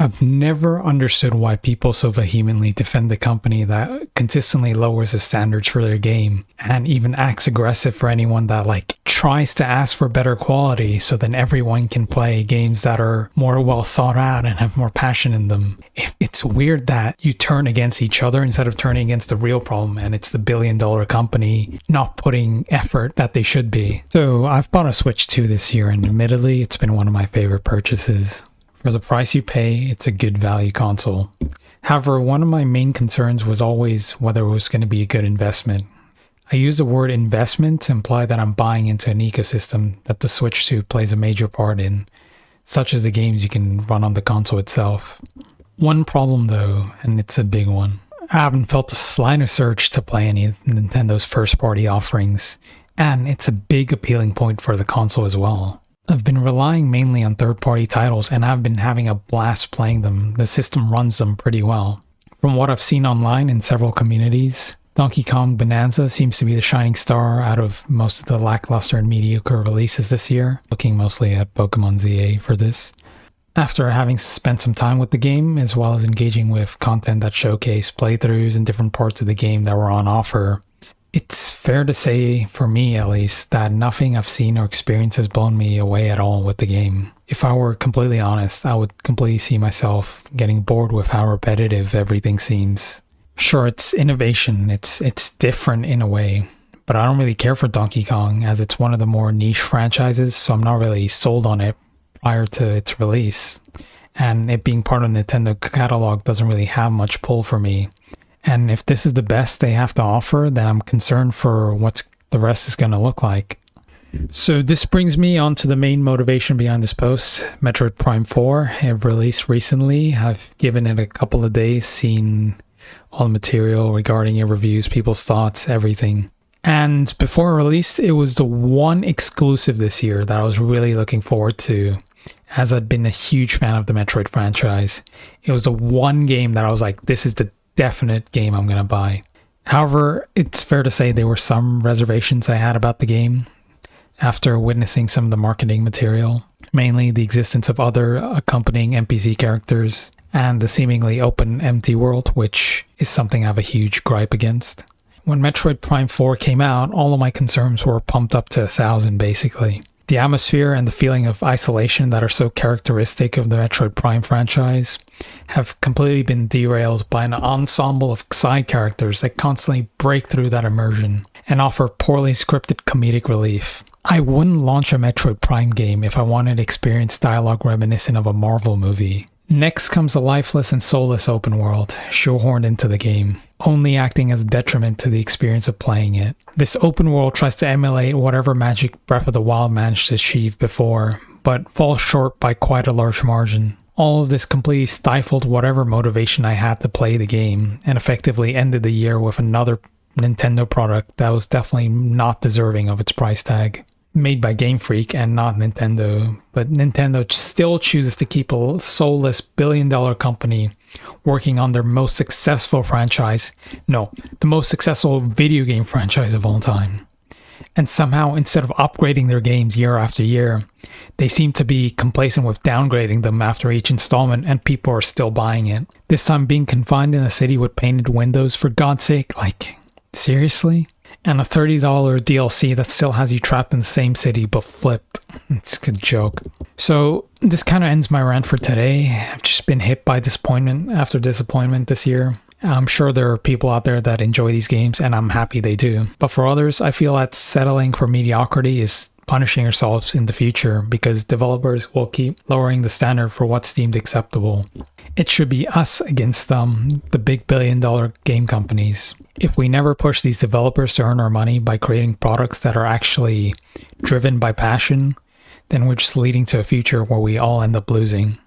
I've never understood why people so vehemently defend the company that consistently lowers the standards for their game and even acts aggressive for anyone that tries to ask for better quality so then everyone can play games that are more well thought out and have more passion in them. It's weird that you turn against each other instead of turning against the real problem, and it's the billion-dollar company not putting effort that they should be. So I've bought a Switch 2 this year, and admittedly it's been one of my favorite purchases. For the price you pay, it's a good value console. However, one of my main concerns was always whether it was going to be a good investment. I use the word investment to imply that I'm buying into an ecosystem that the Switch 2 plays a major part in, such as the games you can run on the console itself. One problem though, and it's a big one, I haven't felt the slightest urge to play any of Nintendo's first-party offerings, and it's a big appealing point for the console as well. I've been relying mainly on third-party titles, and I've been having a blast playing them. The system runs them pretty well. From what I've seen online in several communities, Donkey Kong Bonanza seems to be the shining star out of most of the lackluster and mediocre releases this year, looking mostly at Pokemon ZA for this. After having spent some time with the game, as well as engaging with content that showcased playthroughs in different parts of the game that were on offer, it's fair to say, for me at least, that nothing I've seen or experienced has blown me away at all with the game. If I were completely honest, I would completely see myself getting bored with how repetitive everything seems. Sure, it's innovation, it's different in a way, but I don't really care for Donkey Kong as it's one of the more niche franchises, so I'm not really sold on it prior to its release. And it being part of the Nintendo catalog doesn't really have much pull for me. And if this is the best they have to offer, then I'm concerned for what the rest is going to look like. So this brings me on to the main motivation behind this post, Metroid Prime 4. It released recently. I've given it a couple of days, seen all the material regarding it, reviews, people's thoughts, everything. And before it released, it was the one exclusive this year that I was really looking forward to, as I'd been a huge fan of the Metroid franchise. It was the one game that I was like, this is the definite game I'm going to buy. However, it's fair to say there were some reservations I had about the game after witnessing some of the marketing material, mainly the existence of other accompanying NPC characters and the seemingly open empty world, which is something I have a huge gripe against. When Metroid Prime 4 came out, all of my concerns were pumped up to 1,000 basically. The atmosphere and the feeling of isolation that are so characteristic of the Metroid Prime franchise have completely been derailed by an ensemble of side characters that constantly break through that immersion and offer poorly scripted comedic relief. I wouldn't launch a Metroid Prime game if I wanted to experience dialogue reminiscent of a Marvel movie. Next comes a lifeless and soulless open world, shoehorned into the game, only acting as a detriment to the experience of playing it. This open world tries to emulate whatever magic Breath of the Wild managed to achieve before, but falls short by quite a large margin. All of this completely stifled whatever motivation I had to play the game, and effectively ended the year with another Nintendo product that was definitely not deserving of its price tag. Made by Game Freak and not Nintendo, but Nintendo still chooses to keep a soulless billion-dollar company working on their most successful franchise, no, the most successful video game franchise of all time. And somehow, instead of upgrading their games year after year, they seem to be complacent with downgrading them after each installment, and people are still buying it. This time being confined in a city with painted windows, for God's sake, seriously? And a $30 DLC that still has you trapped in the same city but flipped. It's a good joke. So this kind of ends my rant for today. I've just been hit by disappointment after disappointment this year. I'm sure there are people out there that enjoy these games, and I'm happy they do. But for others, I feel that settling for mediocrity is punishing ourselves in the future, because developers will keep lowering the standard for what's deemed acceptable. It should be us against them, the big billion-dollar game companies. If we never push these developers to earn our money by creating products that are actually driven by passion, then we're just leading to a future where we all end up losing.